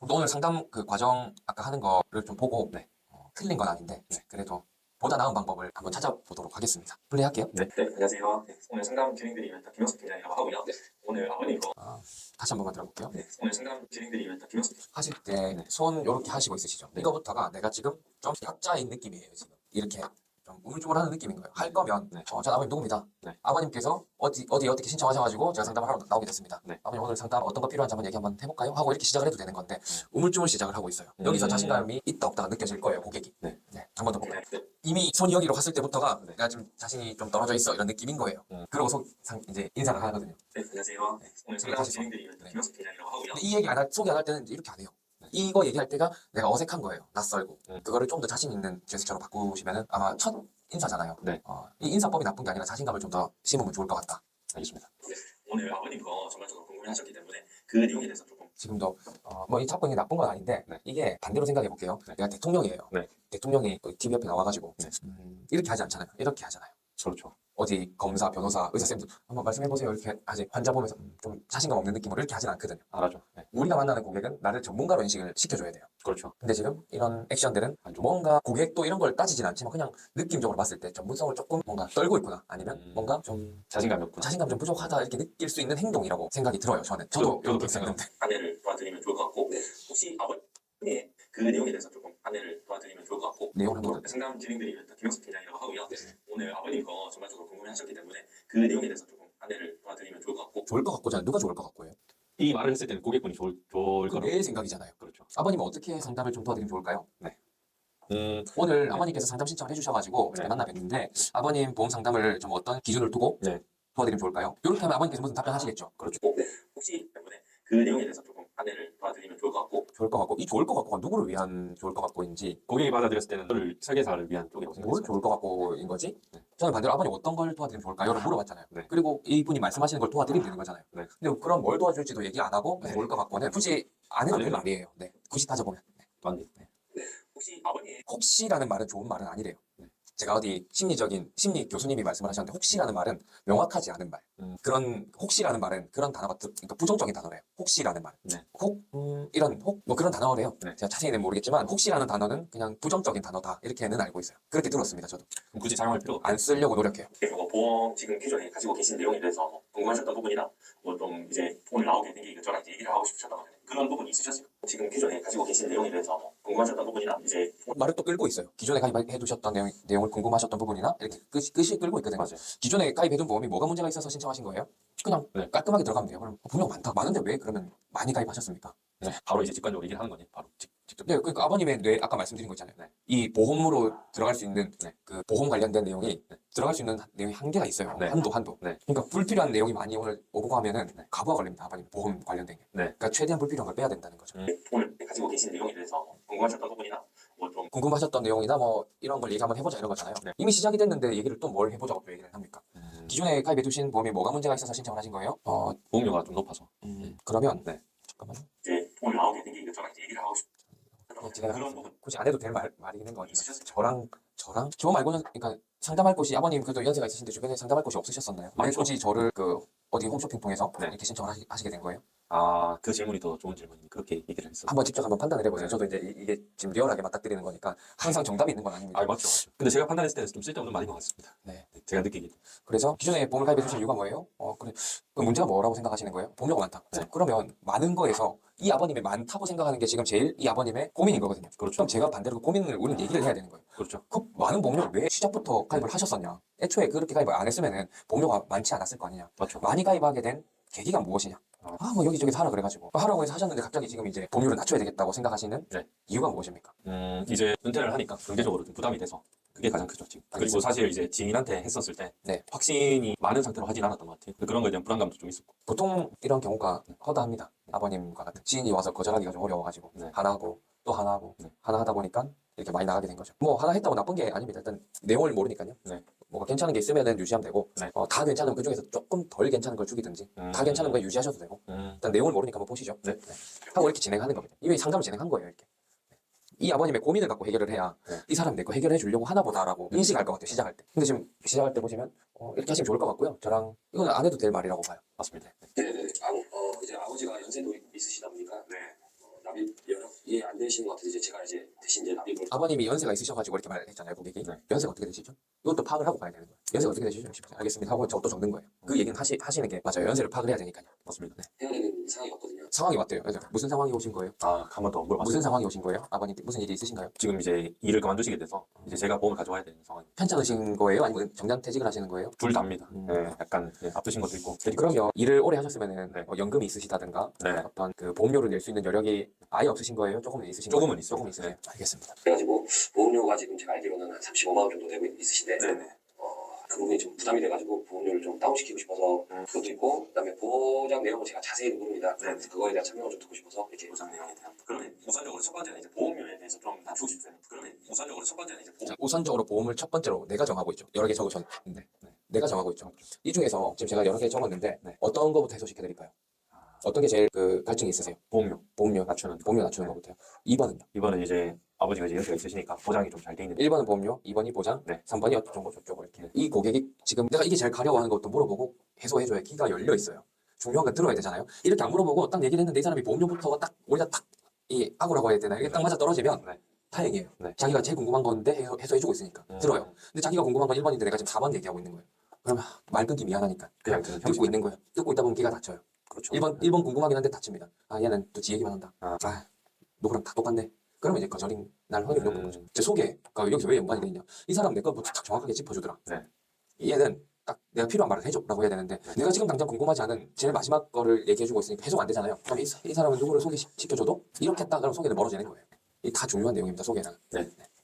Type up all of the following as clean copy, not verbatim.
또 오늘 상담 그 과정 아까 하는 거를 좀 보고 네. 틀린 건 아닌데 그래도 보다 나은 방법을 한번 찾아보도록 하겠습니다. 플레이할게요. 네. 안녕하세요. 오늘 상담 진행드리는 김영석 팀장이라고 하고요. 오늘 아버님 다시 한번 만들어 볼게요. 오늘 상담 진행드리는 김영석 팀장. 하실 때 손 이렇게 하시고 있으시죠? 이거부터가 내가 지금 좀 약자인 느낌이에요. 지금 이렇게 좀 우물쭈물하는 느낌인 거예요. 할 거면 전 아버님 누굽니다. 아버님께서 어떻게 신청하셔가지고 제가 상담을 하러 나오게 됐습니다. 아버님 오늘 상담 어떤 거 필요한지 한번 얘기 한번 해볼까요? 하고 이렇게 시작을 해도 되는 건데 우물쭈물 시작을 하고 있어요. 여기서 자신감이 있다 없다가 느껴질 거예요. 고객이. 한 번 더 볼까요? 이미 손이 여기로 갔을 때부터가 내가 좀 자신이 좀 떨어져 있어 이런 느낌인 거예요. 그리고 이제 인사를 하거든요. 안녕하세요. 오늘 상담 진행드리는 김영석 팀장이라고 하고요. 근데 이 얘기 소개 안 할 때는 이제 이렇게 안 해요. 이거 얘기할 때가 내가 어색한 거예요. 낯설고. 그거를 좀 더 자신 있는 제스처로 바꾸시면은 아마 첫 인사잖아요. 이 인사법이 나쁜 게 아니라 자신감을 좀 더 심으면 좋을 것 같다. 알겠습니다. 오늘 아버님 거 전반적으로 궁금해하셨기 때문에 그 내용에 대해서 조금 지금도 뭐 이 자꾸 이게 나쁜 건 아닌데 이게 반대로 생각해 볼게요. 내가 대통령이에요. 대통령이 TV 옆에 나와가지고 이렇게 하지 않잖아요. 이렇게 하잖아요. 그렇죠. 어디 검사, 변호사, 의사쌤들 한번 말씀해보세요. 이렇게 하지. 환자 보면서 좀 자신감 없는 느낌으로 이렇게 하진 않거든요. 알아죠. 우리가 만나는 고객은 나를 전문가로 인식을 시켜줘야 돼요. 그렇죠. 근데 지금 이런 액션들은 뭔가 고객도 이런 걸 따지진 않지만 그냥 느낌적으로 봤을 때 전문성을 조금 뭔가 떨고 있구나. 아니면 뭔가 좀 자신감이 없구나. 자신감 좀 부족하다 이렇게 느낄 수 있는 행동이라고 생각이 들어요. 저도 그렇게 생각했는데. 안내를 도와드리면 좋을 것 같고 혹시 아버님의 그 내용에 대해서 조금 안내를 도와드리면 좋을 것 같고 내용 한번 상담 진행드리는 김영석 팀장이라고 하고요. 오늘 아버님 거 전반적으로 궁금해하셨기 때문에 그 내용에 대해서 조금 안내를 도와드리면 좋을 것 같고 좋을 것 같고잖아요. 누가 좋을 것 같고요? 이 말을 했을 때는 고객분이 좋을 거라고. 내 생각이잖아요. 그렇죠. 아버님은 어떻게 상담을 좀 도와드리면 좋을까요? 음, 오늘 아버님께서 상담 신청을 해주셔가지고 만나 뵀는데 아버님 보험 상담을 좀 어떤 기준을 두고 도와드리면 좋을까요? 이렇게 하면 아버님께서 무슨 답변하시겠죠? 그렇죠. 혹시 때문에 그 내용에 대해서 조금 안내를 도와드리면 좋을 것 같고 좋을 것 같고 이 좋을 것 같고가 누구를 위한 좋을 것 같고인지 고객이 받아들였을 때는 저를 설계사를 위한 쪽이라고 뭘 생각했어요. 좋을 것 같고인 거지? 저는 반대로 아버님 어떤 걸 도와드리면 좋을까요?를 물어봤잖아요. 네. 그리고 이분이 말씀하시는 걸 도와드리면 되는 거잖아요. 네. 근데 그럼 뭘 도와줄지도 얘기 안 하고 좋을 것 같고는 굳이 안 해도 안 될 해도 말이에요. 굳이 따져보면. 맞네. 혹시 아버님 혹시라는 말은 좋은 말은 아니래요. 제가 어디 심리 교수님이 말씀을 하셨는데 혹시라는 말은 명확하지 않은 말. 그런 혹시라는 말은 그런 단어가 그러니까 부정적인 단어래요. 혹시라는 말. 뭐 그런 단어래요. 제가 자세히는 모르겠지만 혹시라는 단어는 그냥 부정적인 단어다 이렇게는 알고 있어요. 그렇게 들었습니다. 저도 그럼 굳이 사용할 필요가 안 쓰려고 노력해요. 그리고 보험 지금 기존에 가지고 계신 내용에 대해서 뭐 궁금하셨던 부분이나 뭐 좀 이제 오늘 나오게 된 게 이것저것 얘기를 하고 싶으셨던 그런 부분이 있으셨어요? 지금 기존에 가지고 계신 내용에 대해서 뭐 궁금하셨던 부분이나 이제 말을 또 끌고 있어요. 기존에 가입해 두셨던 내용을 궁금하셨던 부분이나 이렇게 끝이 끌고 있거든요. 맞아요. 기존에 가입해둔 보험이 뭐가 문제가 있어서 신청하신 거예요? 그냥 깔끔하게 들어가면 돼요. 그럼 분명 많은데 왜 그러면 많이 가입하셨습니까? 바로 이제 직관적으로 얘기를 하는 거니. 바로 직접. 네, 그러니까 아버님의 뇌 아까 말씀드린 거 있잖아요. 이 보험으로 들어갈 수 있는 그 보험 관련된 내용이 들어갈 수 있는 내용이 한계가 있어요. 한도. 그러니까 불필요한 내용이 많이 오늘 오고 가면은 가부가 걸립니다. 아버님 보험 관련된 게. 그러니까 최대한 불필요한 걸 빼야 된다는 거죠. 오늘 가지고 계신 내용에 대해서 뭐 궁금하셨던 부분이나 뭐 좀 궁금하셨던 내용이나 뭐 이런 걸 얘기 한번 해보자 이런 거잖아요. 이미 시작이 됐는데 얘기를 또 뭘 해보자고 또 얘기를 합니까? 기존에 가입해 두신 보험에 뭐가 문제가 있어서 신청을 하신 거예요? 보험료가 좀 높아서. 그러면 잠깐만요. 이제 오늘 나오게 된 게 이것저것 얘기를 하고 싶었던 제가 그런 부분 굳이 안 해도 될 말이긴 것 같아요. 있으셨어요? 저랑 저 말고는 그러니까 상담할 곳이 아버님 그래도 연세가 있으신데 주변에 상담할 곳이 없으셨었나요? 왜 굳이 저를 그 어디 홈쇼핑 통해서 이렇게 신청을 하시게 된 거예요? 아, 그 질문이 더 좋은 질문이니 그렇게 얘기를 했어요. 한번 직접 한번 판단을 해보세요. 저도 이제 이게 지금 리얼하게 맞닥뜨리는 거니까 항상 정답이 있는 건 아닙니다. 아, 맞죠. 근데 제가 판단했을 때는 좀 쓸데없는 말인 것 같습니다. 제가 느끼기도. 그래서 기존에 보험을 가입해 주신 이유가 뭐예요? 그래. 그 문제가 뭐라고 생각하시는 거예요? 보험료가 많다. 그러면 많은 거에서 이 아버님의 많다고 생각하는 게 지금 제일 이 아버님의 고민인 거거든요. 그렇죠. 그럼 제가 반대로 그 고민을 우리는 얘기를 해야 되는 거예요. 그렇죠. 그 많은 보험료를 왜 시작부터 가입을 하셨었냐? 애초에 그렇게 가입을 안 했으면은 보험료가 많지 않았을 거 아니냐? 맞죠. 많이 가입하게 된 계기가 무엇이냐? 뭐 여기저기 하라 그래가지고 하라고 해서 하셨는데 갑자기 지금 이제 보험료를 낮춰야 되겠다고 생각하시는 이유가 무엇입니까? 이제 은퇴를 하니까 경제적으로 좀 부담이 돼서 그게 가장 크죠, 지금. 그리고 사실 이제 지인한테 했었을 때 확신이 많은 상태로 하진 않았던 것 같아요. 그런 거에 대한 불안감도 좀 있었고. 보통 이런 경우가 허다합니다. 아버님과 같은 지인이 와서 거절하기가 좀 어려워가지고 하나 하고 또 하나 하고 하나 하다 보니까 이렇게 많이 나가게 된 거죠. 뭐 하나 했다고 나쁜 게 아닙니다. 일단 내용을 모르니까요. 뭐가 괜찮은 게 있으면은 유지하면 되고 다 괜찮으면 그중에서 조금 덜 괜찮은 걸 주기든지 다 괜찮은 거 유지하셔도 되고 일단 내용을 모르니까 한번 보시죠. 하고 이렇게 진행하는 겁니다. 이미 상담을 진행한 거예요. 이렇게. 이 아버님의 고민을 갖고 해결을 해야 이 사람 내 거 해결해 주려고 하나 보다라고 인식할 것 같아요. 시작할 때. 근데 지금 시작할 때 보시면 이렇게 하시면 좋을 것 같고요. 저랑 이거는 안 해도 될 말이라고 봐요. 맞습니다. 네네. 이제 아버지가 연세도 있으시다 보니까 납입 이해 안 되시는 것 같아서 이제 제가 이제 대신 이제 납입을 아버님이 연세가 있으셔가지고 이렇게 말했잖아요, 고객이. 네. 연세가 어떻게 되시죠? 이것도 파악을 하고 가야 되는 거예요. 연세가 어떻게 되시죠? 알겠습니다. 하고 저것도 적는 거예요. 그 얘기는 하시는 게 맞아요. 연세를 파악을 해야 되니까요. 맞습니다. 네. 해야 되는 상황이 없거든요. 상황이 왔대요. 그래서 무슨 상황이 오신 거예요? 한 번 더 물어봤어요. 무슨 상황이 오신 거예요? 아버님 무슨 일이 있으신가요? 지금 이제 일을 그만두시게 돼서 이제 제가 보험을 가져와야 되는 상황입니다. 편찮으신 거예요? 아니면 정년퇴직을 하시는 거예요? 둘 다입니다. 네, 약간 아프신 것도 있고. 그러면 일을 오래 하셨으면은 네. 연금이 있으시다든가 네. 어떤 그 보험료를 낼 수 있는 여력이 아예 없으신 거예요? 조금은 있으신 조금은 거예요? 있어요. 조금 있으세요. 네. 알겠습니다. 그래가지고 보험료가 지금 제가 알기로는 한 35만 원 정도 되고 있으신데 네네. 그 부분이 좀 부담이 돼가지고 보험료를 좀 다운시키고 싶어서 그것도 있고 그다음에 보장 내용을 제가 자세히 모릅니다. 네. 그거에 대한 설명을 좀 듣고 싶어서 이렇게 보장 내용에 대한. 그러면 우선적으로 첫 번째는 이제 보험료에 대해서 좀 낮추고 싶어요. 그러면 우선적으로 첫 번째는 이제 보험. 자, 우선적으로 보험을 첫 번째로 내가 정하고 있죠. 여러 개 적으셨는데 내가 정하고 있죠. 이 중에서 지금 제가 여러 개 적었는데 네. 어떤 거부터 해소시켜드릴까요? 어떤 게 제일 그 갈증이 있으세요? 보험료 낮추는 거부터요. 2번은요? 이번은 이제 아버지가 이제 연세가 있으시니까 보장이 좀 잘 돼 있는. 1번은 보험료, 2번이 보장, 네. 3번이 어쩌고 저쩌고 이렇게. 이 고객이 지금 내가 이게 제일 가려워하는 것도 물어보고 해소해줘야 귀가 열려 있어요. 중요한 건 들어야 되잖아요. 이렇게 안 물어보고 딱 얘기를 했는데 이 사람이 보험료부터 딱 우리가 딱 이 악으라고 해야 되나 이게 딱 맞아 떨어지면 네. 다행이에요. 네. 자기가 제일 궁금한 건데 해소해주고 있으니까 들어요. 근데 자기가 궁금한 건 1번인데 내가 지금 4번 얘기하고 있는 거예요. 그러면 말 끊기 미안하니까 그냥 듣는 듣고 있는 거예요. 듣고 있다 보면 귀가 닫혀요. 그렇죠. 1번 궁금하긴 한데 닫힙니다. 얘는 또 지 얘기만 한다. 아. 누구랑 다 똑같네. 그러면 이제 거절이 날 확률이 높은 거죠. 제 소개가 여기서 왜 연관이 돼 있냐. 이 사람 내 거부터 딱 정확하게 짚어주더라. 네. 얘는 딱 내가 필요한 말을 해줘라고 해야 되는데 내가 지금 당장 궁금하지 않은 제일 마지막 거를 얘기해주고 있으니까 해소가 안 되잖아요. 그럼 이 사람은 누구를 소개시켜줘도 이렇게 했다 그러면 소개는 멀어지는 거예요. 이 다 중요한 내용입니다. 소개는.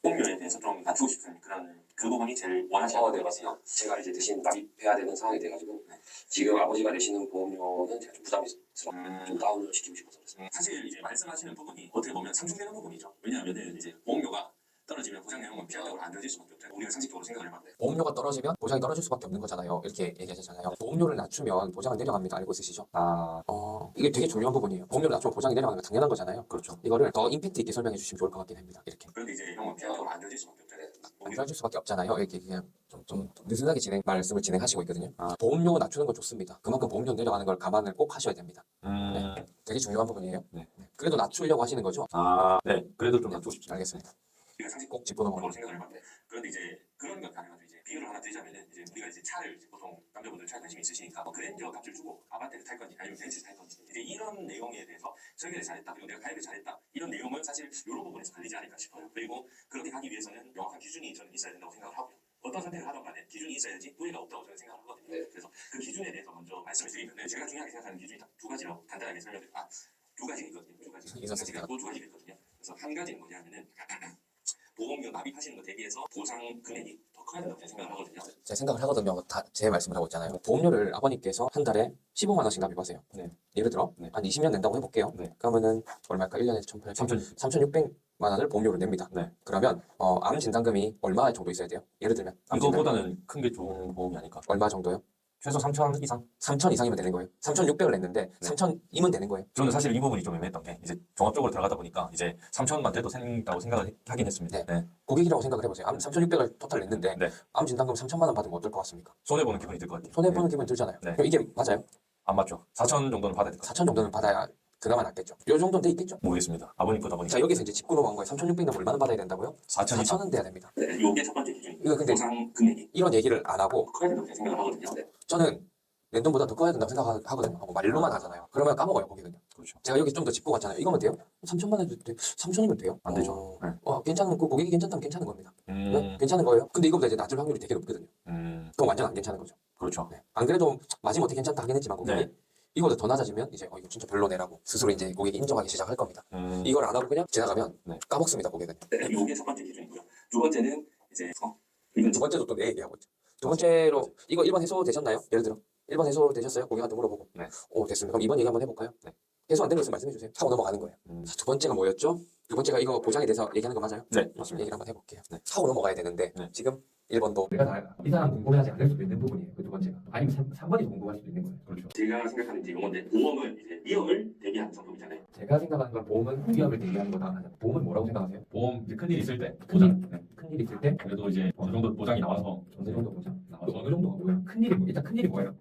보험료에 대해서 좀 낮추고 싶은 그런 그 부분이 제일 원하시는 네, 맞습니다. 제가 이제 대신 납입해야 되는 상황이 돼가지고 지금 아버지가 내시는 보험료는 제가 좀 부담스러워 좀 다운을 시키고 싶어서 그랬습니다. 사실 이제 말씀하시는 부분이 어떻게 보면 상충되는 부분이죠. 왜냐하면 이제 보험료가 떨어지면 보장 내용은 비약적으로 안 좋아질 수밖에 없죠. 우리가 상식적으로 생각을 해봤는데 보험료가 떨어지면 보장이 떨어질 수밖에 없는 거잖아요. 이렇게 얘기하셨잖아요. 보험료를 낮추면 보장은 내려갑니다. 알고 있으시죠? 이게 되게 중요한 부분이에요. 보험료를 낮추면 보장이 내려가는 거 당연한 거잖아요. 그렇죠. 이거를 더 임팩트 있게 설명해 주시면 좋을 것 같긴 합니다. 이렇게. 그런데 이제 형은 비약적으로 안 좋아질 수밖에 없죠. 안 좋아질 수밖에 없잖아요. 이렇게 그냥 좀 느슨하게 말씀을 진행하시고 있거든요. 보험료 낮추는 건 좋습니다. 그만큼 보험료 내려가는 걸 감안을 꼭 하셔야 됩니다. 되게 중요한 부분이에요. 네. 그래도 낮추려고 하시는 거죠? 네. 그래도 좀 낮추고 싶습니다. 알겠습니다. 우리가 상식 꼭 짚고 넘어가요. 적으로 생각을 해봤는데 그런데 이제 그런 것 가능하죠. 이제 비유를 하나 드리자면은 이제 우리가 이제 차를 이제 보통 남자분들 차에 관심이 있으시니까 뭐 그랜저 값을 주고 아반떼를 탈 건지 아니면 벤츠 탈 건지 이제 이런 내용에 대해서 설계를 잘했다 그리고 내가 가입을 잘했다 이런 내용은 사실 이런 부분에서 걸리지 않을까 싶어요. 그리고 그렇게 가기 위해서는 명확한 기준이 저는 있어야 된다고 생각을 하고요. 어떤 선택을 하던 간에 기준이 있어야지 후회가 없다고 저는 생각을 하거든요. 네. 그래서 그 기준에 대해서 먼저 말씀을 드리면 제가 중요하게 생각하는 기준이 딱 두 가지라고 간단하게 설명드릴게요. 두 가지가 있거든요. 두 가지가 있고 두 가지가 있거든요. 그래서 한 가지는 뭐냐면은 보험료 납입하시는 거 대비해서 보상 금액이 더 커야 된다고 저는 생각을 하거든요. 제 생각을 하거든요. 다 제 말씀을 하고 있잖아요. 보험료를 아버님께서 한 달에 15만 원씩 납입하세요. 네. 예를 들어 네. 한 20년 낸다고 해볼게요. 네. 그러면은 얼마일까? 1년에 1,800, 3,000. 3,600만 원을 보험료로 냅니다. 네. 그러면 암 진단금이 얼마 정도 있어야 돼요? 예를 들면 암 진단금 이거보다는 큰 게 좋은 보험이 아닐까. 얼마 정도요? 최소 3,000 이상. 3,000 이상이면 되는 거예요. 3,600을 냈는데 3,000이면 되는 거예요. 저는 사실 이 부분이 좀 애매했던 게 이제 종합적으로 들어가다 보니까 이제 3,000만 돼도 된다고 생각을 하긴 했습니다. 네. 고객이라고 생각을 해보세요. 암 3,600을 토탈 냈는데 네. 암 진단금 3,000만 원 받으면 어떨 것 같습니까? 손해보는 기분이 들 것 같아요. 손해보는 기분 들잖아요. 네. 그럼 이게 맞아요? 안 맞죠. 4,000 정도는 받아야 될 것 같아요. 4,000 정도는 받아야 그나마 낫겠죠. 요 정도는 돼 있겠죠. 모르겠습니다. 아버님 거다 보니까. 자 여기서 이제 짚고 넘어간 거예요. 3,600은 얼마나 받아야 된다고요? 4,000 이상. 4,000은 돼야 됩니다. 네, 이게 첫 번째 기준이에요. 이거 근데 보상 금액이 이런 얘기를 안 하고 커야 된다고 생각을 하거든요. 네. 저는 낸 돈보다 더 커야 된다고 생각하거든요. 하고 말로만 하잖아요. 그러면 까먹어요, 고객은요. 그렇죠. 제가 여기 좀 더 짚고 갔잖아요. 이거면 돼요? 3,000만 원도 돼. 3,000이면 돼요? 안 되죠. 네. 괜찮은, 그 고객이 괜찮다면 괜찮은 겁니다. 음. 네? 괜찮은 거예요. 근데 이거보다 이제 낮을 확률이 되게 높거든요. 그럼 완전 안 괜찮은 거죠. 그렇죠. 네. 안 그래도 마지못해 괜찮다 하긴 했지만 고객이 네. 이거보다 더 낮아지면 이제 이거 진짜 별로네라고 스스로 이제 고객이 인정하기 시작할 겁니다. 음. 이걸 안 하고 그냥 지나가면 네. 까먹습니다, 고객은. 네, 이게 첫 번째 기준이고요. 두 번째는 이제 이건 두 번째도 또 내 얘기하고 있죠. 두 번째로 이거 1번 해소 되셨나요? 예를 들어 1번 해소 되셨어요? 고객한테 물어보고. 네. 됐습니다. 그럼 2번 얘기 한번 해볼까요? 네. 해소 안 되는 거 있으면 말씀해 주세요. 하고 넘어가는 거예요. 자, 두 번째가 뭐였죠? 두 번째가 이거 보장에 대해서 얘기하는 거 맞아요? 네, 맞습니다. 얘기를 한번 해볼게요. 네. 하고 넘어가야 되는데 네. 지금 1번도 이 사람 궁금해하지 않을 수도 있는 부분이에요. 그 두 번째가. 아니면 3번이 더 궁금할 수도 있는 거예요. 그렇죠. 제가 생각하는 이제 용어인데 보험은 이제 위험을 대비하는 상품이잖아요. 제가 생각하는 건 보험은 위험을 대비하는 거다. 보험은 뭐라고 생각하세요? 보험 이제 큰일 있을 때 보장. 보장. 네. 큰일 있을 때 그래도 이제 어느 정도 보장이 나와서 어느 정도 보장? 나와서 어느 정도가 뭐예요? 큰일이 일단 큰일이 뭐예요?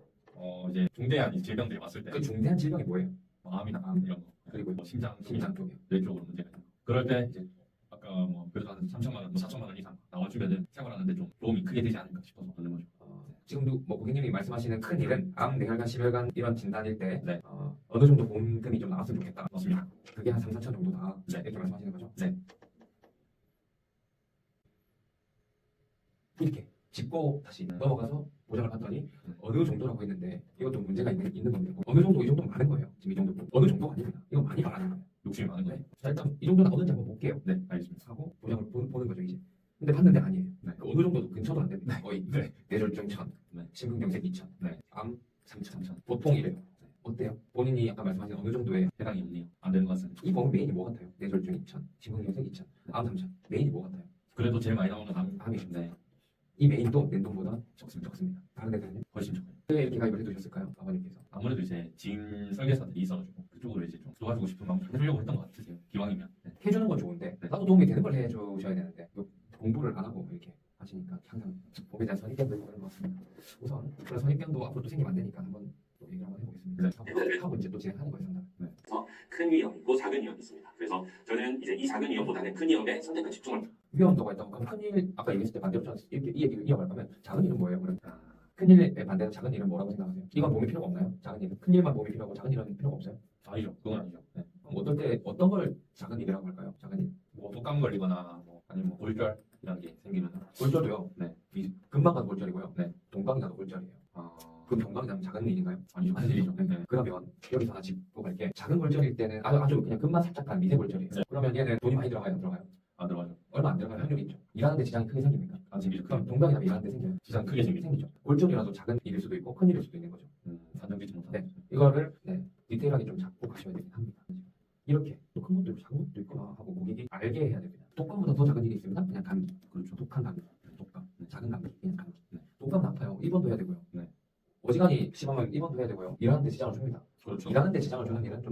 이제 중대한 질병들이 왔을 때 그 중대한 질병이 뭐예요? 암이나 이런 거. 그리고 뭐 심장 심장 쪽이요. 뇌쪽으로 문제가 있는 거. 그럴 때 이제 아까 뭐 그래도 한 3천만 원, 뭐 4천만 원 이상 나와주면은 생활하는데 좀 도움이 크게 되지 않을까 싶어서 얻는 거죠. 지금도 뭐 고객님이 말씀하시는 큰 일은 암, 뇌혈관, 심혈관 이런 진단일 때 네. 어느 정도 보험금이 좀 나왔으면 좋겠다. 맞습니다. 그게 한 3, 4천 정도다. 네. 이렇게 말씀하시는 거죠? 네. 이렇게 짚고 다시 넘어가서 보장을 받더니 어느 정도라고 했는데 이것도 문제가 있는 겁니다. 어느 정도 이 정도면 많은 거예요. 지금 이 정도 어느 정도가 아닙니다. 이거 많이 말하는 거예요. 욕심이 많은 거예요. 네. 자, 일단 이 정도 나오는지 한번 볼게요. 네, 알겠습니다. 하고 보장을 보는 거죠 이제. 근데 봤는데 아니에요. 네. 그 어느 정도 근처도 안 됩니다. 거의 네. 뇌졸중 1000, 네. 심근경색 2000, 네. 암 3000. 보통 이래요. 어때요? 본인이 아까 말씀하신 어느 정도의 해당이 없네요. 안 되는 것 같습니다. 이 보험 메인이 뭐 같아요? 뇌졸중 2000, 심근경색 2000, 암 3000. 메인이 뭐 같아요? 그래도 제일 많이 나오는 암이죠. 네, 이 메인도 낸돈보다 적습니다. 적습니다. 다른 데들은요? 훨씬 적어요. 왜 이렇게 가입을 해두셨을까요? 아버님께서. 아무래도 이제 지인 설계사들이 있어가지고 그쪽으로 이제 좀 도와주고 싶은 마음 좀 해주려고 했던 것 같으세요. 기왕이면. 네. 해주는 건 좋은데 나도 도움이 되는 걸 해주셔야 되는데 공부를 안 하고 이렇게 하시니까 항상 보험에 대한 선입견도 있고 그런 것 같습니다. 우선 그런 선입견도 앞으로 또 생기면 안 되니까 한번 또 얘기를 한번 해보겠습니다. 네. 하고 이제 또 진행하는 거예요, 상담. 큰 위험 있고 작은 위험이 있습니다. 그래서 저는 이제 이 작은 위험보다는 큰 위험에 선택과 집중을 위험도가 있다고 그럼 큰일 아까 얘기했을 때 반대로 저는 이렇게 이 얘기를 이어갈 거면 작은 일은 뭐예요? 그럼 큰일에 반대로 작은 일은 뭐라고 생각하세요? 이건 보험이 필요가 없나요? 작은 일은 큰 일만 보험이 필요하고 작은 일은 필요가 없어요? 아니죠. 그건 아니죠. 네. 그럼 어떨 때 어떤 걸 작은 일이라고 할까요? 작은 일. 뭐 독감 걸리거나 뭐 아니면 뭐 골절 이런 게 생기면 골절도요. 네. 이 금방 가도 골절이고요. 네. 동방이 나도 골절이에요. 아, 그럼 동방이 나면 작은 일인가요? 아니죠. 큰 일이죠. 네. 그러면 여기서 하나 짚고 갈게. 작은 골절일 때는 아주 그냥 금만 살짝 간 미세 골절이에요. 네. 그러면 얘는 돈이 많이 들어가요, 안 들어가요? 안 들어가죠. 얼마 안 들어갈 확률이 있죠. 일하는데 지장이 크게 생깁니까? 안 생기죠. 그럼 동방이 나면 일하는데 생겨요. 지장 크게 생기죠. 생기죠. 골절이라도 작은 일일 수도 있고 큰 일일 수도 있는 거죠. 산정되지 못하는 네. 이거를 디테일하게 좀 잡고 가셔야 되긴 합니다. 이렇게 또 큰 것도 있고 작은 것도 있구나 하고 고객이 알게 해야 됩니다. 독감보다 더 작은 일이 있습니다. 그냥 감기. 그렇죠. 독한 감기. 독감. 작은 감기. 그냥 감기. 독감은 아파요. 입원도 해야 되고요. 네. 어지간히 심하면 입원도 해야 되고요. 일하는데 지장을 줍니다. 그렇죠. 일하는데 지장을 주는 일은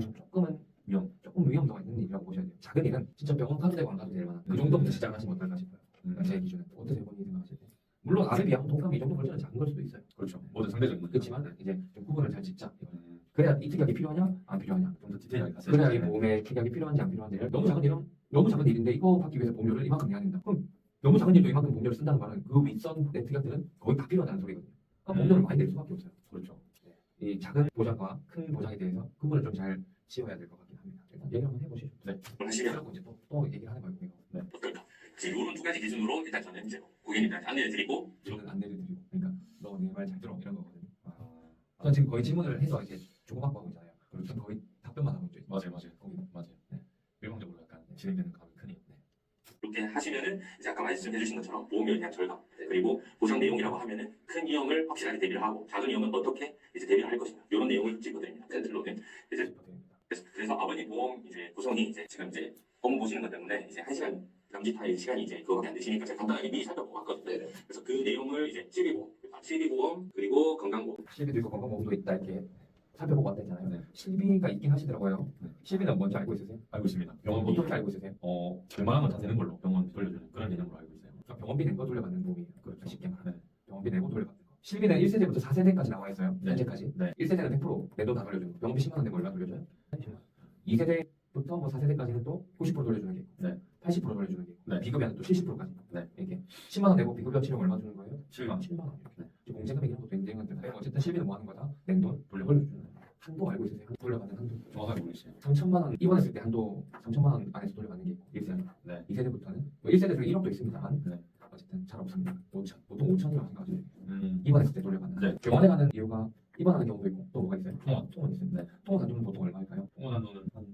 조금 위험도가 있는 일이라고 보셔야 돼요. 작은 일은 진짜 병원 가도 되고 안 가도 될 만한 그 정도부터 시작을 하시면 어떨까 싶어요. 제 기준은 어떠세요, 본인이 생각하실 때? 물론 암에 비하면 독감이 이 정도 골절은 작은 걸 수도 있어요. 그렇죠. 모두 상대적인 문제. 그렇지만 이제 좀 구분을 잘 짓자. 그래야 이 특약이 필요하냐, 안 필요하냐. 좀 더 디테일하게 갔어요. 그래야 이 보험에 특약이 필요한지 안 필요한지를 너무 작은 일은 너무 작은 일인데 이거 받기 위해서 보험료를 이만큼 내야 된다. 그럼 너무 작은 일도 이만큼 보험료를 쓴다는 말은 그 윗선 내 특약들은 거의 다 필요하다는 소리거든요. 그럼 보험료를 많이 낼 수밖에 없어요. 그렇죠. 이 작은 보장과 큰 보장에 대해서 구분을 좀 잘 지어야 될 것 같긴 합니다. 일단 얘기 한번 해보시죠. 하시면 그리고 이제 또 얘기를 하는 거예요. 이거. 어떨까? 지금 이런 두 가지 기준으로 일단 저는 이제 고객님들한테 안내를 드리고 저는 안내를 드리고, 그러니까 너 내 말 잘 들어 이런 거거든요. 저는 지금 거의 질문을 해서 이제 주고받고 하고 있잖아요. 그리고 저는 거의 답변만 하고 있죠. 맞아요. 거기. 맞아요. 네. 일방적으로 약간 진행되는 감이 크니. 네. 이렇게 하시면은 이제 아까 말씀해 주신 것처럼 보험료에 대한 절감 그리고 보상 내용이라고 하면은 큰 위험을 확실하게 대비를 하고 작은 위험은 어떻게 이제 대비를 할 것인가 이런 내용을 짚어드립니다. 센트로는 이제 그래서 아버님 보험 이제 구성이 이제 지금 이제 업무 보시는 것 때문에 이제 1시간 남짓할 시간이 이제 그거밖에 안 되시니까 제가 간단하게 미리 살펴보고 왔거든요. 그래서 그 내용을 이제 실비보험 그리고 건강보험 실비도 있고 건강보험도 있다 이렇게 살펴보고 왔다 했잖아요. 네. 실비가 있긴 하시더라고요. 네. 실비는 뭔지 알고 있으세요? 알고 있습니다. 병원비 어떻게 알고 있으세요? 웬만한 건 다 되는 걸로 병원 돌려주는 그런 개념으로 알고 있어요. 그러니까 병원비 낸 거 돌려받는 보험이에요. 그렇죠. 쉽게 말하면. 네. 병원비 내고 돌려받는 거. 실비는 1세대부터 4세대까지 나와 있어요. 네. 현재까지. 네. 1세대는 100% 내 돈 다 돌려주는 거. 병원비 10만 원 내고 얼마 돌려줘요? 2세대부터 뭐 4세대까지는 또 90% 돌려주는 게 있고, 네. 80% 돌려주는 게 있고, 네. 비급여는 또 70%까지. 네. 이렇게 10만 원 내고 비급여 치료금 얼마 주는 거예요? 7만 7만 원. 네. 공제금액 이런 것도 있는 건데 어쨌든 실비는 뭐 하는 거다? 낸 돈 돌려주는 거. 한도 알고 있으세요? 돌려받는 한도. 정확하게 모르겠어요. 3천만 원 입원했을 때 한도 3천만 원 안에서 돌려받는 게 있고 1세대. 네. 2세대부터는 뭐 1세대 중에 1억도 있습니다만 네. 어쨌든 잘 없습니다. 5천 보통 5천이라고 생각하시면 돼요. 음. 입원했을 때 돌려받는. 네. 병원에 가는 이유가 입원하는 경우도 있고 또 뭐가 있어요? 통원. 통원 있습니다. 네. 통원 한도는 보통 얼마일까요? 통원 한도는 한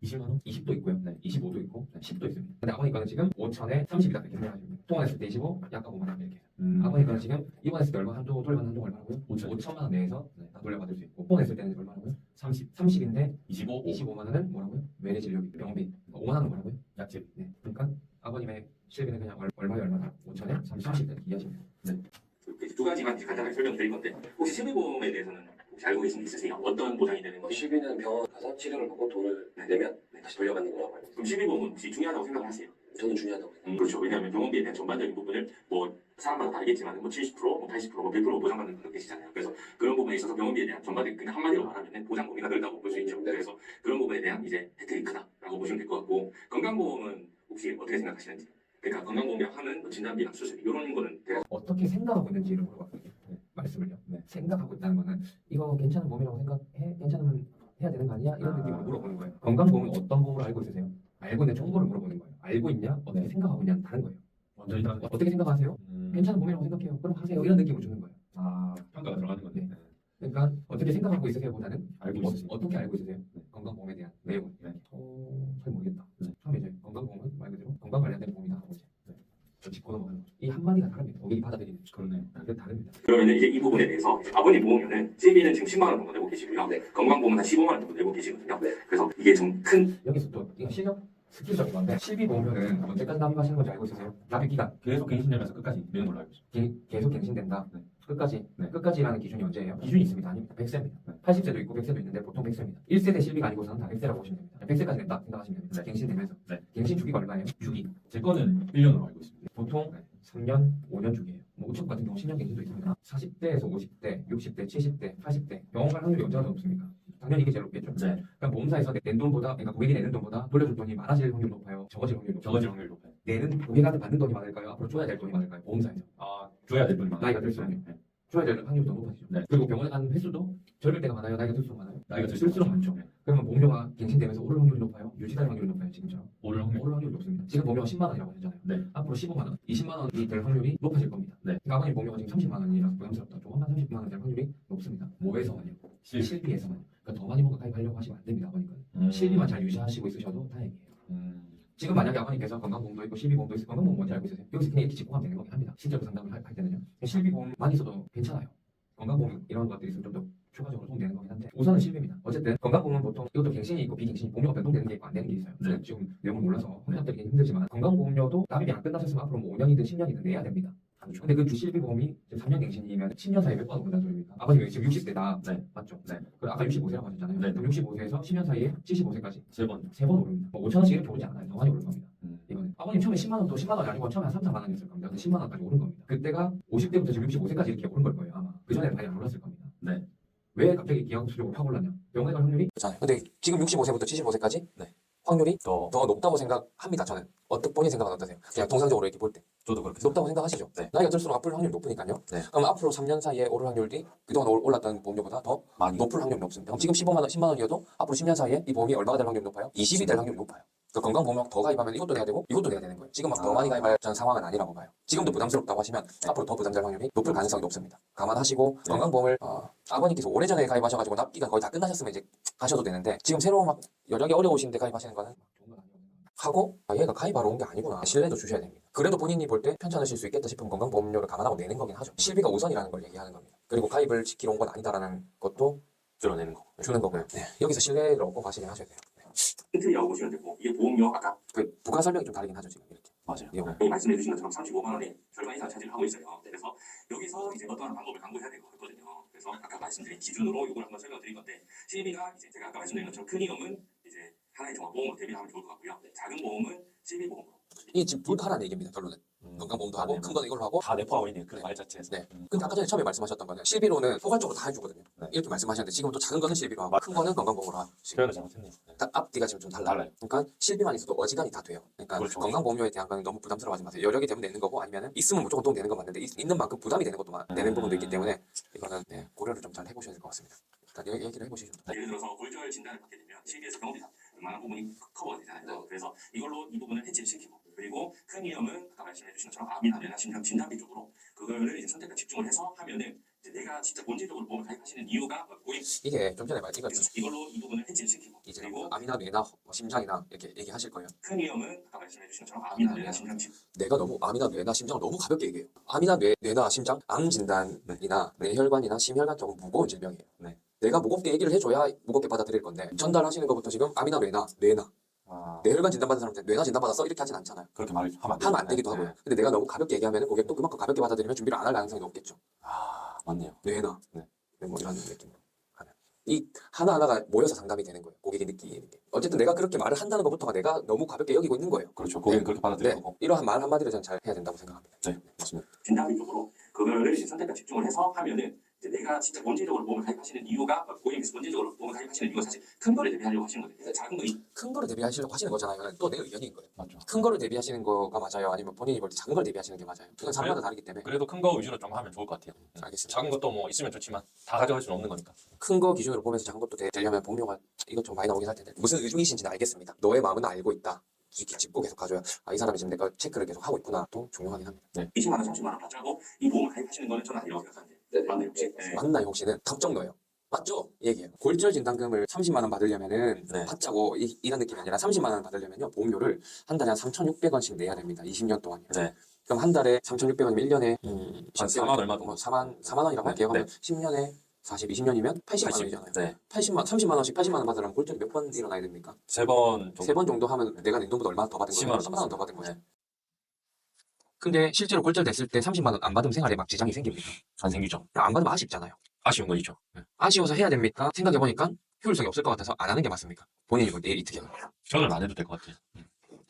20만 원? 20도 있고요. 네. 25도 있고 네. 10도 있습니다. 근데 아버님 거는 지금 5천에 30이다 이렇게 생각하시면 돼요. 통원했을 때 25, 약간 5만 원 이렇게. 아버님 거는 지금 입원했을 때 얼마 한도 돌려받는 한도가 얼마라고요? 5천만 원 내에서 다 돌려받을 수 있고 통원했을 때는 얼마라고요? 30인데 25, 25만 원은 뭐라고요? 외래 진료비, 병원비. 5만 원은 뭐라고요? 약집. 네. 그러니까 아버님의 실비는 그냥 얼마다? 5천에 30 이해하시면 돼요. 두 가지만 이제 간단하게 설명드릴 건데 혹시 실비보험에 대해서는 혹시 알고 계신 게 있으세요? 어떤 보장이 되는 건지? 실비는 병원 가서 치료를 받고 돈을 내면 다시 돌려받는 거라고 알고 있어요. 그럼 실비보험은 혹시 중요하다고 생각을 하세요? 저는 중요하다고 생각해요. 그렇죠. 왜냐하면 병원비에 대한 전반적인 부분을 뭐 사람마다 다르겠지만 뭐 70%, 뭐 80%, 뭐 100% 보장받는 분도 계시잖아요. 그래서 그런 부분에 있어서 병원비에 대한 전반적인 그냥 한마디로 말하면 보장 범위가 넓다고 볼 수 있죠. 그래서 그런 부분에 대한 이제 혜택이 크다라고 보시면 될 것 같고 건강보험은 혹시 어떻게 생각하시는지? 그러니까 건강보험이랑 하는 뭐 진단비나 수술 이런 거는 대략 어떻게 생각하고 있는지를 물어봤거든요. 말씀을요. 생각하고 있다는 거는 이거 괜찮은 보험이라고 생각해? 괜찮으면 해야 되는 거 아니야? 이런 느낌으로 물어보는 거예요. 건강보험은 어떤 보험을 알고 있으세요? 알고 있는 정보를 물어보는 거예요. 알고 있냐? 어떻게 생각하고 있냐는 다른 거예요. 완전히 다른 거. 어떻게 생각하세요? 괜찮은 보험이라고 생각해요. 그럼 하세요. 이런 느낌을 주는 거예요. 아, 평가가 들어가는 건데. 그러니까 어떻게 생각하고 있으세요보다는 알고 있으세요. 어떻게 알고 있으세요? 건강보험에 대한 내용을. 잘 모르겠다. 처음에 이제 건강보험은 말 그대로 건강 관련된 보험이다 하고 이제 저 짚고 넘어가는 거죠. 이 한마디가 다릅니다. 고객이 받아들이는 그렇네요. 그게 다릅니다. 그러면 이제 이 부분에 대해서 아버님 보험료는 CB는 지금 10만 원 정도 내고 계시고요. 건강보험은 한 15만 원 정도 내고 계시거든요. 그래서 이게 좀 큰 여기서 또 이거 실력 스킬적인 건데 실비 보험료는 언제까지 납입하시는 건지 알고 있으세요? 납입 기간 계속 갱신되면서 끝까지 내는 걸로 알고 있어요. 계속 갱신된다. 네. 끝까지. 네. 끝까지라는 기준이 언제예요? 기준이 있습니다. 아닙니다. 100세입니다. 80세도 있고 100세도 있는데 보통 100세입니다. 1세대 실비가 아니고서는 다 100세라고 보시면 됩니다. 100세까지 냈다 생각하시면 됩니다. 네. 갱신되면서. 네. 갱신 주기가 얼마예요? 주기. 제 거는 1년으로 알고 있습니다. 보통 3년, 5년 주기예요. 뭐 우측 같은 경우 10년 갱신도 있습니다. 40대에서 50대, 60대, 70대, 80대 병원 갈 확률이 언제가 더 높습니까? 당연히 이게 제일 높겠죠. 네. 그럼 보험사에서 낸 돈보다, 그러니까 고객이 내는 돈보다 돌려줄 돈이 많아질 확률이 높아요. 적어질 확률이 높아요. 적어질 확률이 높아요. 내는 고객한테 받는 돈이 많을까요? 앞으로 줘야 될 돈이 많을까요? 보험사에서. 아, 줘야 될 돈이 많아요. 나이가 들수록. 네. 줘야 될 확률이 더 높아지죠. 네. 그리고 병원에 가는 횟수도 적을 때가 많아요. 나이가 들수록 많아요. 나이가 들수록 많죠. 그러면 보험료가 갱신되면서 오를 확률이 높아요. 유지될 확률이 높아요. 지금처럼. 오를 확률. 오를 확률이 높습니다. 지금 보험료가 10만 원이라고 하셨잖아요. 네. 앞으로 15만 원, 20만 원이 될 확률이 높아질 겁니다. 네. 그러니까 아버님 보험료가 지금 30만 원이라서 부담스럽다. 조금만 30만 원 될 확률이 높습니다. 뭐에서만요? 실비에서만요. 그러니까 더 많이 뭔가 가입하려고 하시면 안 됩니다. 아버님 거는. 실비만 잘 유지하시고 있으셔도 다행이에요. 지금 만약에 아버님께서 건강보험도 있고 실비보험도 있고 건강보험 뭔지 알고 있으세요? 여기서 그냥 이렇게 짚고 가면 되는 거긴 합니다. 실제로 상담을 할 때는요. 실비보험만 있어도 괜찮아요. 건강보험 이런 것들이 있으면 좀 더 추가적으로 도움되는 거긴 한데 우선은 실비입니다. 어쨌든 건강보험은 보통 이것도 갱신이 있고 비갱신이 보험료가 변동되는 게 있고 안 되는 게 있어요. 네. 지금 내용을 몰라서 혼잡드리긴 힘들지만 건강보험료도 납입이 안 끝나셨으면 앞으로 뭐 5년이든 10년이든 내야 됩니다. 근데 그 주실비보험이 지금 3년 갱신이면 10년 사이에 몇 번 오른다는 소리입니까? 아버님이 지금 60대다. 네. 맞죠? 네. 그 아까 65세라고 하셨잖아요. 네. 그럼 65세에서 10년 사이에 75세까지 세 번. 3번 오릅니다. 뭐 5천 원씩 이렇게 오르지 않아요. 더 많이 오를 겁니다. 음. 이거는 아버님 처음에 10만 원도 10만 원이 아니고 처음에 한 3, 4만 원이었을 겁니다. 근데 10만 원까지 오른 겁니다. 그때가 50대부터 지금 65세까지 이렇게 오른 걸 거예요. 아마 그 전에는 많이 안 올랐을 겁니다. 네. 왜 갑자기 기하급수적으로 확 올랐냐? 병원에 갈 확률이 그렇잖아요. 근데 지금 65세부터 75세까지 확률이 더 높다고 생각합니다. 저는 본인 생각은 어떠세요? 그냥 통상적으로 이렇게 볼 때 저도 그렇게 높다고 생각하시죠? 네. 나이가 들수록 앞으로 확률이 높으니까요. 네. 그럼 앞으로 3년 사이에 오를 확률이 그동안 올랐던 보험료보다 더 많이 높을 확률이 높습니다. 그럼 지금 15만 원, 10만 원이어도 앞으로 10년 사이에 이 보험이 얼마가 될 확률이 높아요? 20이 될 확률이 높아요. 그 건강보험 더 가입하면 이것도 내야 되고 이것도 내야 되는 거예요. 지금 막 더 많이 가입할 전 상황은 아니라고 봐요. 지금도 부담스럽다고 하시면 앞으로 더 부담될 확률이 높을 가능성이 높습니다. 감안하시고 건강보험을 아버님께서 오래전에 가입하셔가지고 납기가 거의 다 끝나셨으면 이제 가셔도 되는데 지금 새로 막 여력이 어려우신데 가입하시는 거는 하고 얘가 가입하러 온 게 아니구나. 신뢰도 주셔야 됩니다. 그래도 본인이 볼 때 편찮으실 수 있겠다 싶으면 건강보험료를 감안하고 내는 거긴 하죠. 실비가 우선이라는 걸 얘기하는 겁니다. 그리고 가입을 지키러 온 건 아니다라는 것도 줄여내는 거. 주는 거고요. 네. 여기서 신뢰를 얻고 가시긴 하셔야 돼요. 튼튼이라고 보시면 되고 이게 보험료 아까 그 부가 설명이 좀 다르긴 하죠 지금 이렇게. 맞아요. 내용을. 말씀해 주신 것처럼 35만 원의 절반 이상 차지를 하고 있어요. 그래서 여기서 이제 어떠한 방법을 강구해야 될 것 같거든요. 그래서 아까 말씀드린 기준으로 이걸 한번 설명드린 건데 CB가 이제 제가 아까 말씀드린 것처럼 큰 위험은 이제 하나의 종합보험으로 대비하면 좋을 것 같고요. 작은 보험은 CB보험으로. 이게 지금 둘 다 하라는 얘기입니다. 결론은. 건강보험도 하고 큰 거는 이걸로 하고. 다 내포하고 있는 그 말 자체에서. 네. 근데 아까 전에 처음에 말씀하셨던 거는 실비로는 포괄적으로 다 해주거든요. 네. 이렇게 말씀하셨는데 지금 또 작은 거는 실비로 하고 큰 거는 건강보험으로 하고. 표현을 잘못했네요. 네. 딱 앞뒤가 지금 좀 달라요. 그러니까 실비만 있어도 어지간히 다 돼요. 그러니까 그렇죠. 건강보험료에 대한 거는 너무 부담스러워하지 마세요. 여력이 되면 내는 거고 아니면은 있으면 무조건 돈 내는 건 맞는데 있는 만큼 부담이 되는 것도 되는 부분도 있기 때문에 이거는 고려를 좀 잘 해보셔야 될 것 같습니다. 일단 얘기를 해보시죠. 예를 들어서 골절 진단을 받게 되면 CB에서 병원비 웬만한 부분이 커버가 되잖아요. 그래서 이걸로 이 부분을 해지를 시키고 그리고 큰 위험은 아까 말씀해 주신 것처럼 암이나 뇌나 심장 진단비 쪽으로 그거를 이제 선택과 집중을 해서 하면은 이제 내가 진짜 본질적으로 보험을 가입하시는 이유가 고객 이게 좀 전에 이거 이걸로 이 부분을 해지를 시키고 이제 그리고 암이나 뇌나 심장이나 이렇게 얘기하실 거예요. 큰 위험은 아까 말씀해 주신 것처럼 암이나 뇌나 심장 진 내가 너무 암이나 뇌나 심장을 너무 가볍게 얘기해요. 암이나 뇌나 심장, 암 진단이나 뇌혈관이나 심혈관 쪽은 무거운 질병이에요. 네. 내가 무겁게 얘기를 해줘야 무겁게 받아들일 건데 전달하시는 것부터 지금 암이나 뇌나 뇌혈관 진단받은 사람한테 뇌나 진단받았어 이렇게 하진 않잖아요. 그렇게 말을 하면 하면 안 되기도 하고요. 근데 내가 너무 가볍게 얘기하면 고객도 그만큼 가볍게 받아들이면 준비를 안 할 가능성이 높겠죠. 맞네요. 뇌나 네. 뭐 이런 느낌으로 가면 이 하나하나가 모여서 상담이 되는 거예요. 고객이 느끼는 게. 어쨌든 내가 그렇게 말을 한다는 것부터가 내가 너무 가볍게 여기고 있는 거예요. 그렇죠. 고객은 네. 그렇게 받아들일 네. 거고. 이러한 말 한마디로 저는 잘 해야 된다고 생각합니다. 네, 맞습니다. 진단적으로 그거를 이제 선택과 집중을 해서 하면은 이제 내가 진짜 본질적으로 보험을 가입하시는 이유가 고객님께서 본질적으로 보험을 가입하시는 이유가 사실 큰 거를 대비하려고 하시는 거예요. 작은 거 큰 거를 대비하시려고 하시는 거잖아요. 또 내 의견인 거예요. 맞죠. 큰 거를 대비하시는 거가 맞아요? 아니면 본인이 볼 때 작은 걸 대비하시는 게 맞아요? 그건 사람마다 다르기 때문에. 그래도 큰 거 위주로 좀 하면 좋을 것 같아요. 알겠습니다. 작은 것도 뭐 있으면 좋지만 다 가져갈 수는 없는 거니까. 큰 거 기준으로 보면서 작은 것도 되려면 보험료가 이것 좀 많이 나오긴 할 텐데 무슨 의중이신지는 알겠습니다. 너의 마음은 알고 있다. 이렇게 짚고 계속 가줘야 이 사람이 지금 내가 체크를 계속 하고 있구나 또 중요하긴 합니다. 20만 원, 30만 원 받자고 이 보험을 가입하시는 거는 저는 아니라고 생각하는데 네, 맞나요 혹시? 네. 맞나요 혹시는 턱정너예요. 맞죠? 이 얘기예요. 골절 진단금을 30만 원 받으려면은 네. 받자고 이런 느낌이 아니라 30만 원 받으려면요 보험료를 한 달에 한 3,600원씩 내야 됩니다. 20년 동안요. 네. 그럼 한 달에 3,600원이면 1년에 한 4만 얼마 정도. 4만 원이라고 네, 할게요. 그러면 네. 10년에 40, 20년이면 80만 80. 원이잖아요. 네. 30만 원씩 80만 원 받으려면 골절이 몇 번 일어나야 됩니까? 3번 정도. 3번 정도 하면 내가 냉동보다 얼마 더 받은 10만 거예요? 원 10만 원 더 받은 거죠. 네. 근데 실제로 골절 됐을 때 30만 원 안 받으면 생활에 막 지장이 생깁니까? 안 생기죠. 안 받으면 아쉽잖아요. 아쉬운 건 있죠. 네. 아쉬워서 해야 됩니까? 생각해보니까 효율성이 없을 것 같아서 안 하는 게 맞습니까? 본인이 볼 때 이 특약을. 저는 안 해도 될 것 같아요.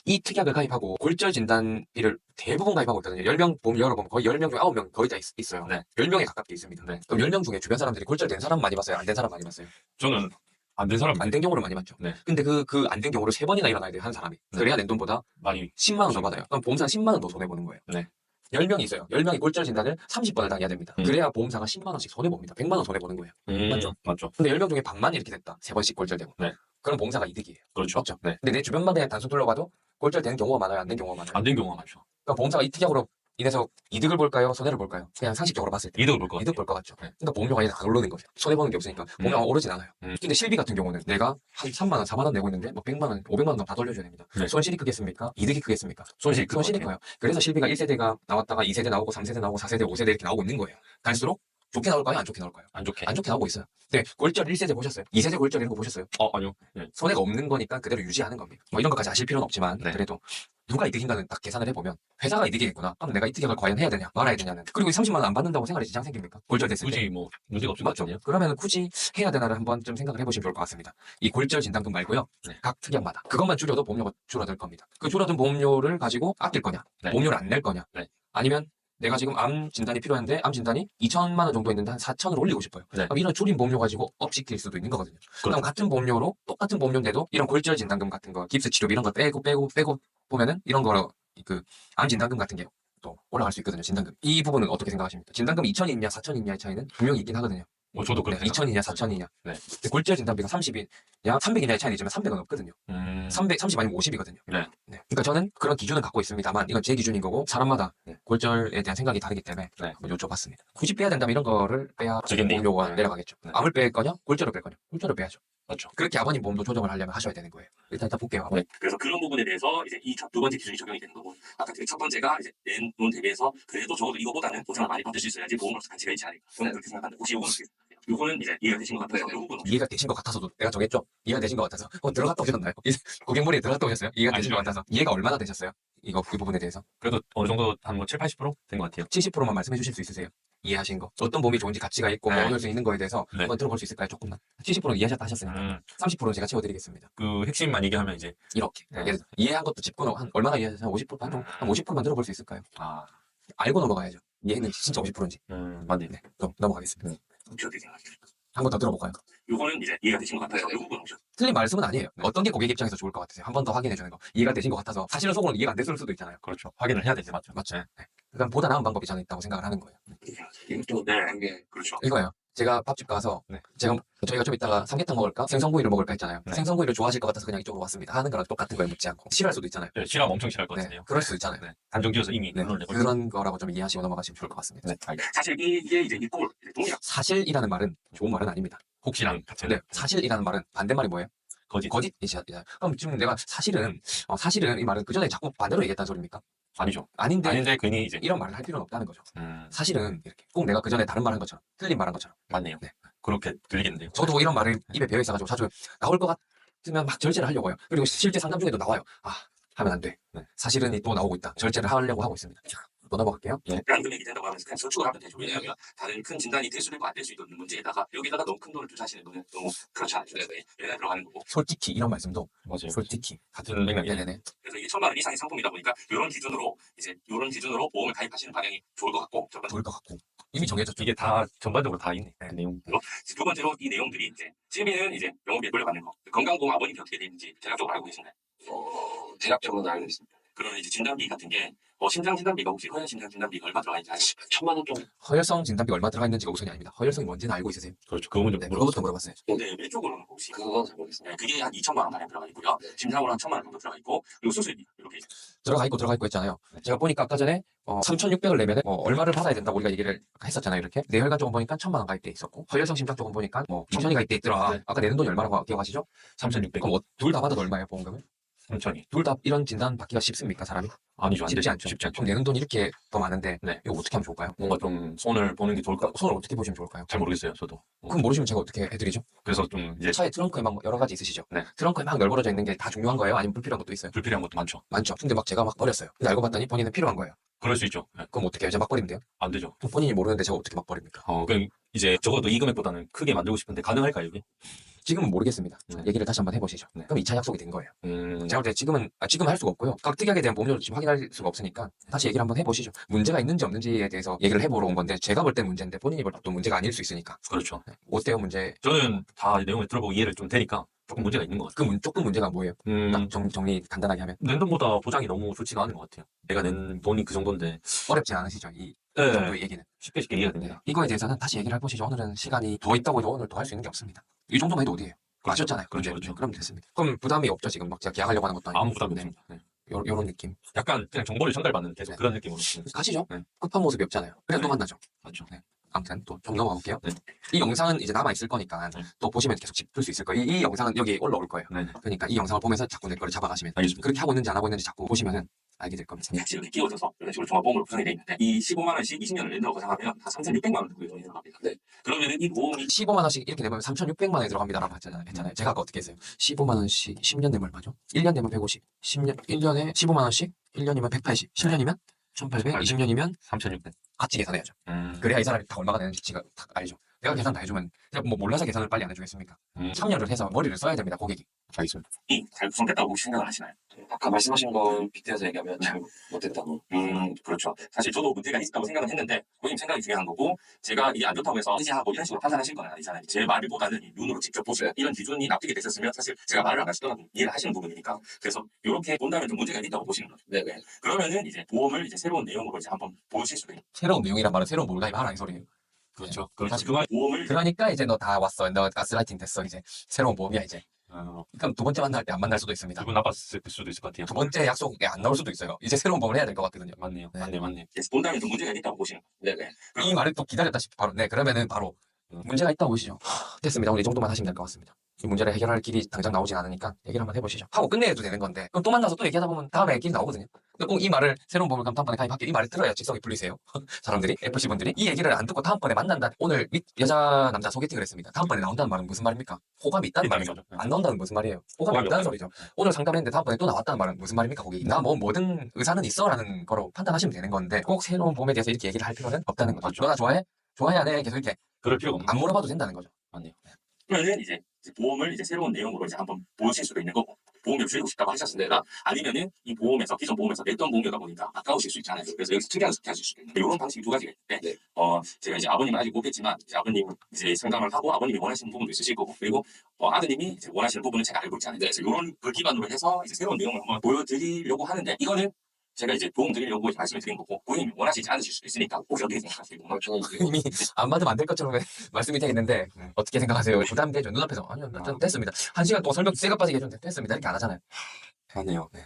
이 특약을 가입하고 골절 진단비를 대부분 가입하고 있거든요. 10명 보면 열어보면 거의 10명 중에 9명 거의 다 있어요. 네. 10명에 가깝게 있습니다. 네. 그럼 10명 중에 주변 사람들이 골절 된 사람 많이 봤어요? 안 된 사람 많이 봤어요? 저는 안 된 사람 안 된 경우를 많이 봤죠. 네. 근데 그 안 된 경우를 3번이나 일어나야 돼요. 한 사람이. 네. 그래야 낸 돈보다 많이 10만 원 더 받아요. 그럼 보험사는 10만 원 더 손해보는 거예요. 네. 10명이 있어요. 10명이 골절 진단을 30번을 당해야 됩니다. 그래야 보험사가 10만 원씩 손해봅니다. 100만 원 손해보는 거예요. 맞죠? 맞죠. 근데 10명 중에 반만 이렇게 됐다. 3번씩 골절되고. 네. 그럼 보험사가 이득이에요. 그렇죠. 맞죠? 네. 근데 내 주변만 그냥 단순 둘러봐도 골절되는 경우가 많아요? 안 된 경우가 많아요? 안 된 경우가 많죠. 그러니까 보험사가 이 특약으로 인해서 이득을 볼까요? 손해를 볼까요? 그냥 상식적으로 봤을 때 이득을 볼 것 같아요. 이득 볼 것 같죠. 네. 그러니까 보험료가 이제 안 오르는 거죠. 손해보는 게 없으니까 보험료가 오르진 않아요. 근데 실비 같은 경우는 내가 한 3만 원, 4만 원 내고 있는데 뭐 100만 원, 500만 원 다 돌려줘야 됩니다. 네. 손실이 크겠습니까? 이득이 크겠습니까? 손실이 클 손실이 것 같아요. 커요. 그래서 실비가 1세대가 나왔다가 2세대 나오고 3세대 나오고 4세대, 5세대 이렇게 나오고 있는 거예요. 갈수록 좋게 나올까요? 안 좋게 나올까요? 안 좋게. 안 좋게 나오고 있어요. 네, 골절 1세대 보셨어요? 2세대 골절 이런 거 보셨어요? 아니요. 네. 손해가 없는 거니까 그대로 유지하는 겁니다. 뭐 이런 것까지 아실 필요는 없지만 네. 그래도 누가 이득인가는 딱 계산을 해보면 회사가 이득이겠구나. 그럼 내가 이 특약을 과연 해야 되냐 말아야 되냐는. 그리고 30만 원 안 받는다고 생활에 지장 생깁니까? 골절됐을 때. 굳이 뭐 문제가 없을 것 맞죠? 같아요. 그러면 굳이 해야 되나를 한번 좀 생각을 해보시면 좋을 것 같습니다. 이 골절 진단금 말고요. 네. 각 특약마다 그것만 줄여도 보험료가 줄어들 겁니다. 그 줄어든 보험료를 가지고 아낄 거냐, 네. 보험료를 안 낼 거냐, 네. 아니면 내가 지금 암 진단이 필요한데 암 진단이 2천만 원 정도 있는데 한 4천으로 올리고 싶어요. 네. 그럼 이런 줄인 보험료 가지고 업시킬 수도 있는 거거든요. 그럼 같은 보험료로 똑같은 보험료인데도 이런 골절 진단금 같은 거, 깁스 치료비 이런 걸 빼고 보면은 이런 거로 그 암 진단금 같은 게 또 올라갈 수 있거든요. 진단금. 이 부분은 어떻게 생각하십니까? 진단금 2천이 있냐 4천이 있냐의 차이는 분명히 있긴 하거든요. 뭐 저도 그렇게 2천이냐 4천이냐. 네. 근데 골절 진단비가 30이냐 300이냐의 차이는 있지만 300은 없거든요. 30 아니면 50이거든요. 네. 그러니까 저는 그런 기준은 갖고 있습니다만 이건 제 기준인 거고 사람마다 네. 골절에 대한 생각이 다르기 때문에 네. 한번 여쭤봤습니다. 굳이 빼야 된다면 이런 거를 빼야 되겠네요. 보험료가 네. 내려가겠죠. 네. 암을 뺄 거냐 골절을 뺄 거냐. 골절을 빼야죠. 맞죠. 그렇게 아버님 보험도 조정을 하려면 하셔야 되는 거예요. 일단 볼게요. 네. 그래서 그런 부분에 대해서 이제 이 두 번째 기준이 적용이 되는 거고 아까 그 첫 번째가 이제 낸 돈 대비해서 그래도 적어도 이거보다는 보상을 많이 받을 수 있어야지 보험으로서 가치가 있지 않을까 저는 그렇게 생각하는데 혹시 이거는 어떻게 생각하세요? 이거는 이제 이해가 되신 것 같아서 이 부분은 이해가 되신 것 같아서도 내가 정했죠. 이해가 되신 것 같아서 들어갔다 오셨나요? 고객물에 들어갔다 오셨어요? 이해가 되신 것 아니죠. 같아서 이해가 얼마나 되셨어요? 이거 그 부분에 대해서 그래도 어느 정도 한 뭐 7, 80%된 것 같아요. 70%만 말씀해 주실 수 있으세요? 이해하신 거 어떤 보험이 좋은지 가치가 있고 네. 어느 수 있는 거에 대해서 네. 한번 들어볼 수 있을까요? 조금만 70%는 이해하셨다 하셨으니까 30%는 제가 채워드리겠습니다. 그 핵심만 얘기하면 이제 이렇게 네. 예를 들어 이해한 것도 짚고 한 얼마나 이해하셔서 50% 한 50%만 들어볼 수 있을까요? 알고 넘어가야죠. 이해했는지 진짜 50%인지 맞네. 네, 그럼 넘어가겠습니다. 어떻게 생각하세요? 한 번 더 들어볼까요? 이거는 이제 이해가 되신 것 같아서 이 부분은 혹시 틀린 말씀은 아니에요. 어떤 게 고객 입장에서 좋을 것 같으세요? 한 번 더 확인해 주는 거. 이해가 되신 것 같아서 사실은 속으로는 이해가 안 됐을 수도 있잖아요. 그렇죠. 확인을 해야 되지 맞죠. 맞죠? 네. 그러니까 보다 나은 방법이 저는 있다고 생각을 하는 거예요. 어떻게 생각하세요? 이것도 네. 관계 그렇죠. 이거예요. 제가 밥집 가서 네. 저희가 좀 이따가 삼계탕 먹을까? 생선구이를 먹을까 했잖아요. 네. 생선구이를 좋아하실 것 같아서 그냥 이쪽으로 왔습니다. 하는 거랑 똑같은 거에 묻지 않고 싫어할 수도 있잖아요. 네, 싫어하면 엄청 싫어할 것 네, 같은데요. 그럴 수도 있잖아요. 네. 단정지어서 이미 네, 눈을 내고 그런 거라고 좀 이해하시고 넘어가시면 좋을 것 같습니다. 네, 알겠습니다. 사실 이게 이제 이 꼴, 동일한 사실이라는 말은 좋은 말은 아닙니다. 혹시랑 같은 네, 사실이라는 말은 반대말이 뭐예요? 거짓. 거짓이잖아요. 그럼 지금 내가 사실은 이 말은 그 전에 자꾸 반대로 얘기했다는 소리입니까? 아니죠. 아닌데 아닌데 괜히 이제 이런 말을 할 필요는 없다는 거죠. 음, 사실은 이렇게 꼭 내가 그 전에 다른 말 한 것처럼 틀린 말 한 것처럼 맞네요. 네. 그렇게 들리겠는데요. 저도 이런 말을 입에 배어 있어가지고 자주 나올 것 같으면 막 절제를 하려고 해요. 그리고 실제 상담 중에도 나와요. 하면 안 돼. 네. 사실은 또 나오고 있다. 절제를 하려고 하고 있습니다. 또 넘어갈게요. 라는 금액이 된다고 하면서 그냥 저축을 하면 되죠. 왜냐하면 다른 큰 진단이 될 수도 있고 안 될 수도 있는 문제에다가 여기다가 너무 큰 돈을 투자하시는 거는 너무 그렇지 않죠. 얘가 들어가는 거고. 솔직히 이런 말씀도 맞아요. 솔직히 같은 맥락이네. 네네네. 그래서 이게 1,000만 원 이상의 상품이다 보니까 이런 기준으로 보험을 가입하시는 방향이 좋을 것 같고 첫 번째. 좋을 것 같고 이미 정해졌죠. 이게 다 전반적으로 다 있네. 그 내용. 두 번째로 이 내용들이 이제 지금은 이제 병원비에 돌려받는 거 건강보험 아버님이 어떻게 되는지 대략적으로 알고 계신가요? 대략적으로는 알고 있습니다. 그러면 이제 진단비 같은 게 심장 진단비가 혹시 허연 심장 진단비가 얼마 들어가 있는지 아시죠? 1,000만 원 정도. 허혈성 진단비가 얼마 들어가 있는지가 우선이 아닙니다. 허혈성이 뭔지는 알고 있으세요? 그렇죠. 그거 먼저 네, 물어봤어요. 그거부터 물어봤어요. 근데 이쪽으로는 혹시 그건 잘 모르겠습니다. 네, 그게 한 2천만 원 가량 들어가 있고요. 심장으로 한 1,000만 원 정도 들어가 있고 그리고 수술비 이렇게 있어요. 들어가 있고 했잖아요. 제가 보니까 아까 전에 3,600을 내면 얼마를 받아야 된다고 우리가 얘기를 했었잖아요. 이렇게 뇌혈관 쪽은 보니까 1,000만 원 가입돼 있었고 허혈성 심장 쪽은 보니까 2천이 가입돼 있더라. 네. 아까 내는 돈이 얼마라고 기억하시죠? 3,600. 그럼 둘 다 받아도 얼마예요 보험금을? 3,000이. 둘 다 이런 진단 받기가 쉽습니까 사람이? 아니죠. 쉽지 않죠. 쉽지 않죠. 그럼 내는 돈이 이렇게 더 많은데 네. 이거 어떻게 하면 좋을까요? 뭔가 좀 손을 보는 게 좋을까? 손을 어떻게 보시면 좋을까요? 잘 모르겠어요. 저도. 그럼 모르시면 제가 어떻게 해드리죠? 그래서 좀 이제 차에 트렁크에 막 여러 가지 있으시죠? 네. 트렁크에 막 널브러져 있는 게 다 중요한 거예요? 아니면 불필요한 것도 있어요? 불필요한 것도 많죠. 많죠. 근데 막 제가 막 버렸어요. 근데 알고 봤더니 본인은 필요한 거예요. 그럴 수 있죠. 네. 그럼 어떻게 해요? 제가 막 버리면 돼요? 안 되죠. 그럼 본인이 모르는데 제가 어떻게 막 버립니까? 그럼 이제 적어도 이 금액보다는 크게 만들고 싶은데 가능할까요, 이게? 지금은 모르겠습니다. 네. 얘기를 다시 한번 해보시죠. 네. 그럼 2차 약속이 된 거예요. 제가 볼 때 지금은 할 수가 없고요. 각 특약에 대한 보험료를 지금 확인할 수가 없으니까 다시 얘기를 한번 해보시죠. 문제가 있는지 없는지에 대해서 얘기를 해보러 온 건데 제가 볼 땐 문제인데 본인이 볼 때 또 문제가 아닐 수 있으니까. 그렇죠. 어때요 문제? 저는 다 내용을 들어보고 이해를 좀 되니까 조금 문제가 있는 것 같아요. 조금 문제가 뭐예요? 딱 정리 간단하게 하면 낸 돈보다 보장이 너무 좋지가 않은 것 같아요. 내가 낸 돈이 그 정도인데 어렵지 않으시죠? 이 네. 정도의 얘기는. 쉽게 이해가 네. 됩니다. 이거에 대해서는 다시 얘기를 해보시죠. 오늘은 시간이 더 있다고 해도 오늘 더 할 수 있는 게 없습니다. 이 정도만 해도 어디예요? 아셨잖아요. 그렇죠, 문제. 그렇죠. 그럼 됐습니다. 그럼 부담이 없죠 지금 막 제가 계약하려고 하는 것도 아니고. 아무 부담이 네. 없습니다. 네. 요런 느낌. 약간 그냥 정보를 전달받는 계속 네. 그런 느낌으로. 가시죠. 네. 급한 모습이 없잖아요. 그냥 또 네. 만나죠. 맞죠. 네. 아무튼 또 좀 넘어가 볼게요. 네. 이 영상은 이제 남아 있을 거니까 네. 또 보시면 계속 짚을 수 있을 거예요. 이 영상은 여기 올라올 거예요. 네. 그러니까 이 영상을 보면서 자꾸 내 거를 잡아가시면 알겠습니다. 그렇게 하고 있는지 안 하고 있는지 자꾸 보시면은 알게 될 겁니다. 같이 이렇게 끼워져서 이런 식으로 종합보험으로 구성이 되어 있는데 이 15만 원씩 20년을 낸다고 가정하면 한 3,600만 원 정도의 돈이 들어갑니다. 네. 그러면은 이 보험이 15만 원씩 이렇게 내면 3,600만 원이 들어갑니다라고 했잖아요. 제가 아까 어떻게 했어요? 15만 원씩 10년 내면 얼마죠? 1년 내면 150. 1년에 15만 원씩 1년이면 180. 10년이면 1,800. 20년이면 3,600. 같이 계산해야죠. 그래야 이 사람이 다 얼마가 되는지 지가 다 알죠. 내가 계산 다 해주면 제가 뭐 몰라서 계산을 빨리 안 해주겠습니까? 참여를 해서 머리를 써야 됩니다. 고객이. 알겠습니다. 잘 구성됐다고 혹시 생각을 하시나요? 아까 말씀하신 걸 빗대어서 얘기하면 잘 못됐다고. 그렇죠. 사실 저도 문제가 있다고 생각은 했는데 고객님 생각이 중요한 거고 제가 이게 안 좋다고 해서 의지하고 이런 식으로 판단하실 건 아니잖아요. 제 말보다는 이 눈으로 직접 보시고 이런 기준이 납득이 됐었으면 사실 제가 말을 안 하시더라도 이해를 하시는 부분이니까 그래서 이렇게 본다면 좀 문제가 있다고 보시는 거죠. 네네. 그러면은 이제 보험을 이제 새로운 내용으로 이제 한번 보실 수도 있는 새로운 내용이란 말은 새로운 뭘 가입하라 이 소리예요. 그렇죠. 사실 그말 보험을 그러니까 이제 너 다 왔어. 너 가스라이팅 됐어. 이제 새로운 보험이야 이제. 그럼 두 번째 만날 때 안 만날 수도 있습니다. 기분 나빴을 수도 있을 것 같아요. 두 번째 약속에 안 나올 수도 있어요. 이제 새로운 보험을 해야 될 것 같거든요. 맞네요. 네. 맞네. 이제 본다면 좀 문제가 있다고 보시는 거죠. 네네. 이 말을 또 기다렸다 싶어 바로. 네, 그러면은 바로 문제가 있다고 보시죠. 됐습니다. 오늘 이 정도만 하시면 될 것 같습니다. 이 문제를 해결할 길이 당장 나오진 않으니까 얘기를 한번 해보시죠. 하고 끝내도 되는 건데 그럼 또 만나서 또 얘기하다 보면 다음에 길이 나오거든요. 근데 꼭 이 말을 새로운 보험을 그럼 다음번에 가입할게요. 이 말을 들어야 직성이 풀리세요. 사람들이 FC 분들이 이 얘기를 안 듣고 다음번에 만난다. 오늘 여자 남자 소개팅을 했습니다. 다음번에 나온다는 말은 무슨 말입니까? 호감이 있다는 있다는 말이죠. 거죠. 안 나온다는 무슨 말이에요? 호감이 호감이 있다는 없다. 소리죠. 오늘 상담했는데 다음번에 또 나왔다는 말은 무슨 말입니까? 거기 나 뭐 뭐든 의사는 있어라는 거로 판단하시면 되는 건데 꼭 새로운 보험에 대해서 이렇게 얘기를 할 필요는 없다는 거죠. 맞죠. 너나 좋아해? 좋아해 안 해? 계속 이렇게 그럴 필요가 없는 안 물어봐도 된다는 거죠. 맞네요. 그러면은 이제 보험을 이제 새로운 내용으로 이제 한번 보실 수도 있는 거고 보험료를 줄이고 싶다고 하셨으니까 아니면은 이 보험에서 기존 보험에서 냈던 보험료다 보니까 아까우실 수 있잖아요. 그래서 여기서 특이한 선택 하실 수도 있는 이런 방식이 두 가지가 있는데 네. 제가 이제 아버님은 아직 못 뵀지만 이제 아버님 이제 상담을 하고 아버님이 원하시는 부분도 있으실 거고 그리고 아드님이 이제 원하시는 부분은 제가 알고 있잖아요. 그래서 이런 걸 기반으로 해서 이제 새로운 내용을 한번 보여드리려고 하는데 이거는 제가 이제 도움 드리려고 이제 말씀을 드린 거고 고객님이 원하시지 않으실 수도 있으니까 혹시 어떻게 생각하세요? 저는 이미 안 받으면 안 될 것처럼 말씀이 되겠는데 어떻게 생각하세요? 부담되죠. 눈앞에서 아니요, 됐습니다. 1시간 동안 설명 쇠가 빠지게 해줬는데 됐습니다. 이렇게 안 하잖아요. 맞네요. 네.